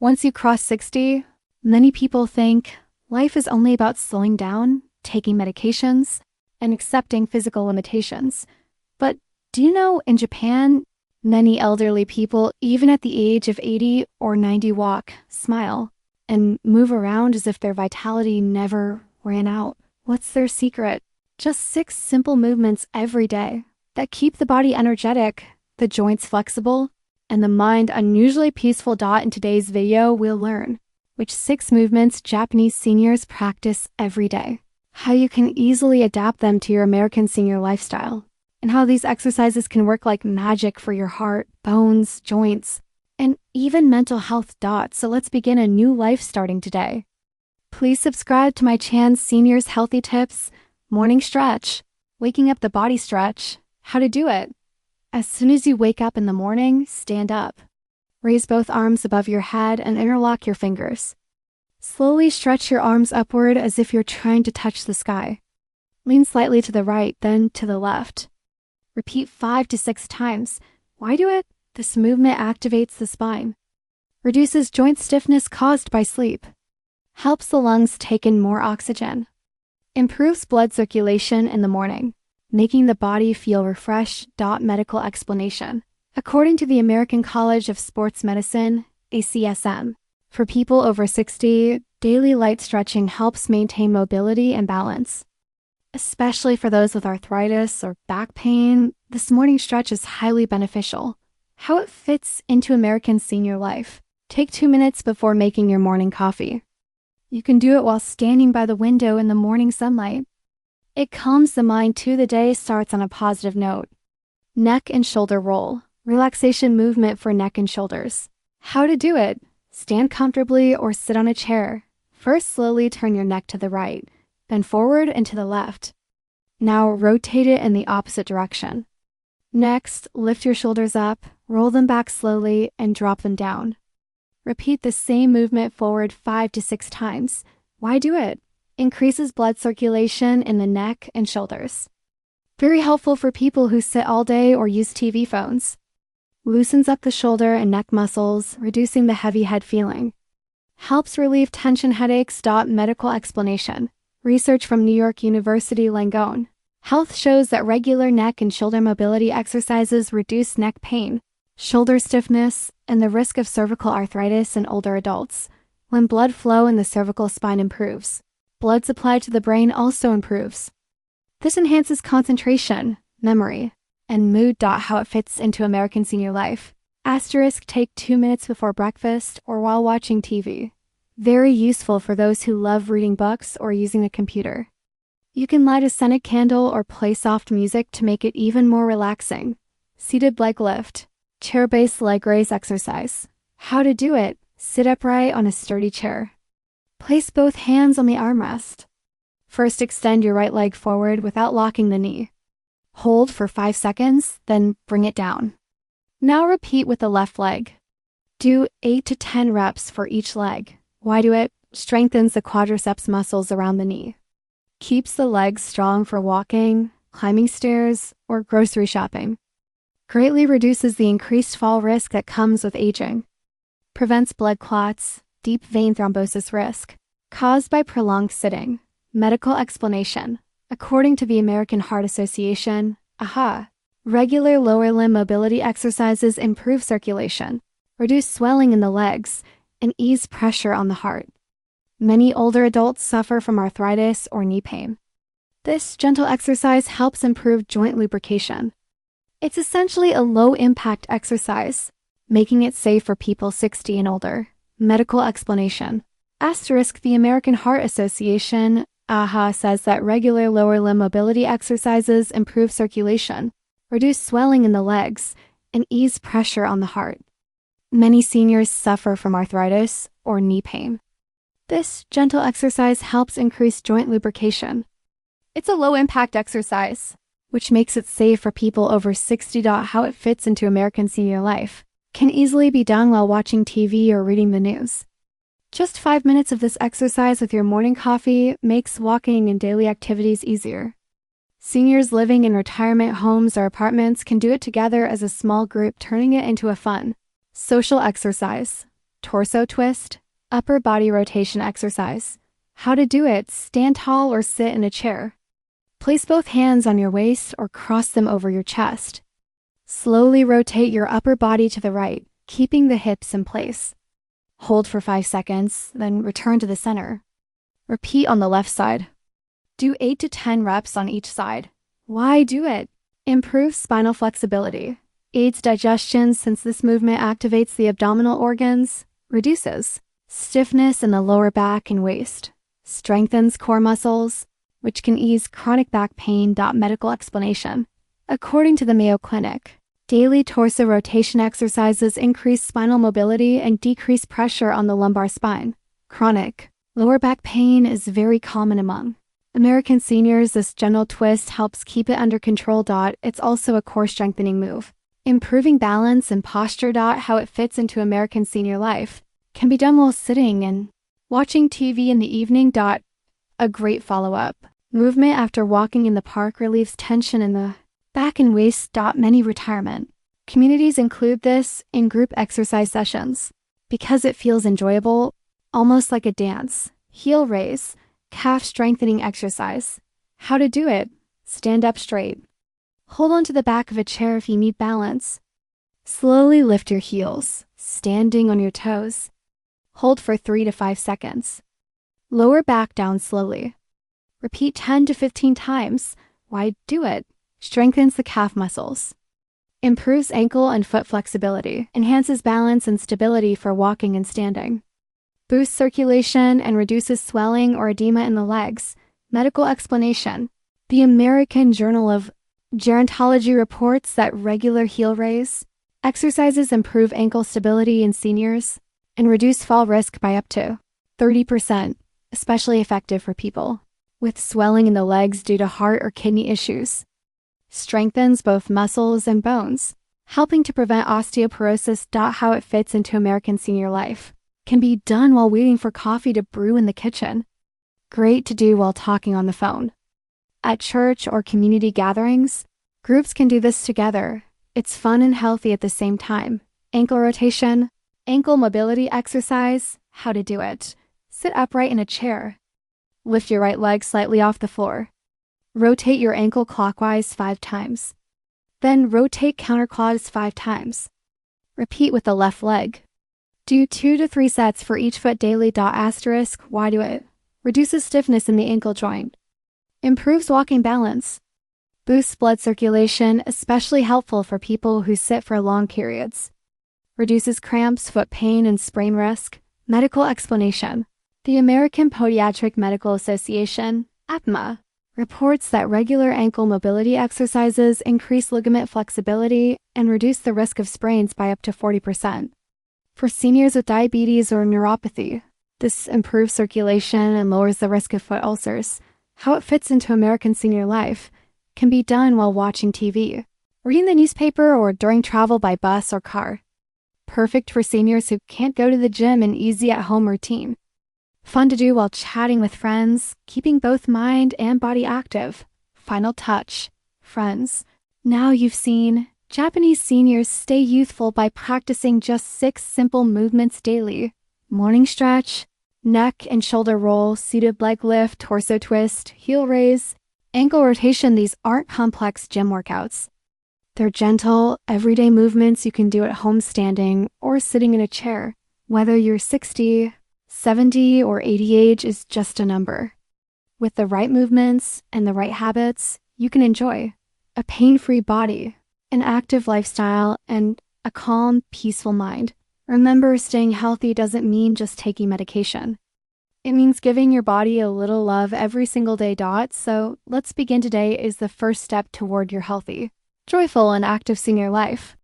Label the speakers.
Speaker 1: Once you cross 60, many people think life is only about slowing down, taking medications, and accepting physical limitations. But do you know in Japan, many elderly people, even at the age of 80 or 90, walk, smile, and move around as if their vitality never ran out? What's their secret? Just 6 simple movements every day that keep the body energetic, the joints flexible, and the mind unusually peaceful. In today's video, we'll learn which 6 movements Japanese seniors practice every day, how you can easily adapt them to your American senior lifestyle, and how these exercises can work like magic for your heart, bones, joints, and even mental health. So let's begin a new life starting today. Please subscribe to my channel Seniors Healthy Tips, Morning Stretch, Waking Up the Body Stretch. How to do it. As soon as you wake up in the morning, stand up. Raise both arms above your head and interlock your fingers. Slowly stretch your arms upward as if you're trying to touch the sky. Lean slightly to the right, then to the left. Repeat 5 to 6 times. Why do it? This movement activates the spine, reduces joint stiffness caused by sleep, helps the lungs take in more oxygen, improves blood circulation in the morning, making the body feel refreshed. Medical explanation. According to the American College of Sports Medicine, ACSM, for people over 60, daily light stretching helps maintain mobility and balance. Especially for those with arthritis or back pain, this morning stretch is highly beneficial. How it fits into American senior life. Take 2 minutes before making your morning coffee. You can do it while standing by the window in the morning sunlight. It calms the mind too. The day starts on a positive note. Neck and shoulder roll. Relaxation movement for neck and shoulders. How to do it. Stand comfortably or sit on a chair. First, slowly turn your neck to the right, then forward and to the left. Now rotate it in the opposite direction. Next, lift your shoulders up, roll them back slowly, and drop them down. Repeat the same movement forward 5 to 6 times. Why do it? Increases blood circulation in the neck and shoulders. Very helpful for people who sit all day or use TV phones. Loosens up the shoulder and neck muscles, reducing the heavy head feeling. Helps relieve tension headaches. Medical explanation. Research from New York University Langone. Health shows that regular neck and shoulder mobility exercises reduce neck pain, shoulder stiffness, and the risk of cervical arthritis in older adults. When blood flow in the cervical spine improves, blood supply to the brain also improves. This enhances concentration, memory, and mood. How it fits into American senior life. Asterisk. Take 2 minutes before breakfast or while watching TV. Very useful for those who love reading books or using a computer. You can light a scented candle or play soft music to make it even more relaxing. Seated leg lift. Chair-based leg raise exercise. How to do it. Sit upright on a sturdy chair. Place both hands on the armrest. First, extend your right leg forward without locking the knee. Hold for 5 seconds, then bring it down. Now repeat with the left leg. Do 8 to 10 reps for each leg. Why do it? Strengthens the quadriceps muscles around the knee. Keeps the legs strong for walking, climbing stairs, or grocery shopping. Greatly reduces the increased fall risk that comes with aging. Prevents blood clots, deep vein thrombosis risk, caused by prolonged sitting. Medical explanation. According to the American Heart Association, regular lower limb mobility exercises improve circulation, reduce swelling in the legs, and ease pressure on the heart. Many older adults suffer from arthritis or knee pain. This gentle exercise helps improve joint lubrication. It's essentially a low-impact exercise, making it safe for people 60 and older. Medical explanation. Asterisk. The American Heart Association, says that regular lower limb mobility exercises improve circulation, reduce swelling in the legs, and ease pressure on the heart. Many seniors suffer from arthritis or knee pain. This gentle exercise helps increase joint lubrication. It's a low-impact exercise, which makes it safe for people over 60. How it fits into American senior life. Can easily be done while watching TV or reading the news. Just 5 minutes of this exercise with your morning coffee makes walking and daily activities easier. Seniors living in retirement homes or apartments can do it together as a small group, turning it into a fun, social exercise. torso twist, upper body rotation exercise. How to do it: stand tall or sit in a chair. Place both hands on your waist or cross them over your chest. Slowly rotate your upper body to the right, keeping the hips in place. Hold for 5 seconds, then return to the center. Repeat on the left side. Do 8 to 10 reps on each side. Why do it? Improves spinal flexibility, aids digestion since this movement activates the abdominal organs, reduces stiffness in the lower back and waist, strengthens core muscles, which can ease chronic back pain. Medical explanation. According to the Mayo Clinic, daily torso rotation exercises increase spinal mobility and decrease pressure on the lumbar spine. Chronic lower back pain is very common among American seniors. This gentle twist helps keep it under control. It's also a core strengthening move. Improving balance and posture. How it fits into American senior life. Can be done while sitting and watching TV in the evening. A great follow-up. Movement after walking in the park relieves tension in the back and waist. Many retirement communities include this in group exercise sessions because it feels enjoyable, almost like a dance. Heel raise, calf strengthening exercise. How to do it: stand up straight. Hold on to the back of a chair if you need balance. Slowly lift your heels, standing on your toes. Hold for 3 to 5 seconds. Lower back down slowly. Repeat 10 to 15 times. Why do it? Strengthens the calf muscles. Improves ankle and foot flexibility. Enhances balance and stability for walking and standing. Boosts circulation and reduces swelling or edema in the legs. Medical explanation. The American Journal of Gerontology reports that regular heel raise exercises improve ankle stability in seniors and reduce fall risk by up to 30%, especially effective for people with swelling in the legs due to heart or kidney issues. Strengthens both muscles and bones, helping to prevent osteoporosis. How it fits into American senior life. Can be done while waiting for coffee to brew in the kitchen. Great to do while talking on the phone. At church or community gatherings, groups can do this together. It's fun and healthy at the same time. Ankle rotation, ankle mobility exercise. How to do it: sit upright in a chair. Lift your right leg slightly off the floor. Rotate your ankle clockwise 5 times. Then rotate counterclockwise 5 times. Repeat with the left leg. Do 2 to 3 sets for each foot daily. Why do it? Reduces stiffness in the ankle joint. Improves walking balance. Boosts blood circulation, especially helpful for people who sit for long periods. Reduces cramps, foot pain, and sprain risk. Medical explanation. The American Podiatric Medical Association, APMA, reports that regular ankle mobility exercises increase ligament flexibility and reduce the risk of sprains by up to 40%. For seniors with diabetes or neuropathy, this improves circulation and lowers the risk of foot ulcers. How it fits into American senior life. Can be done while watching TV, reading the newspaper, or during travel by bus or car. Perfect for seniors who can't go to the gym. An easy at-home routine. Fun to do while chatting with friends, keeping both mind and body active. Final touch. Friends. Now you've seen Japanese seniors stay youthful by practicing just 6 simple movements daily. Morning stretch, neck and shoulder roll, seated leg lift, torso twist, heel raise, ankle rotation. These aren't complex gym workouts. They're gentle, everyday movements you can do at home standing or sitting in a chair. Whether you're 60, 70, or 80, age is just a number. With the right movements and the right habits, you can enjoy a pain-free body, an active lifestyle, and a calm, peaceful mind. Remember, staying healthy doesn't mean just taking medication. It means giving your body a little love every single day. So let's begin today is the first step toward your healthy, joyful, and active senior life.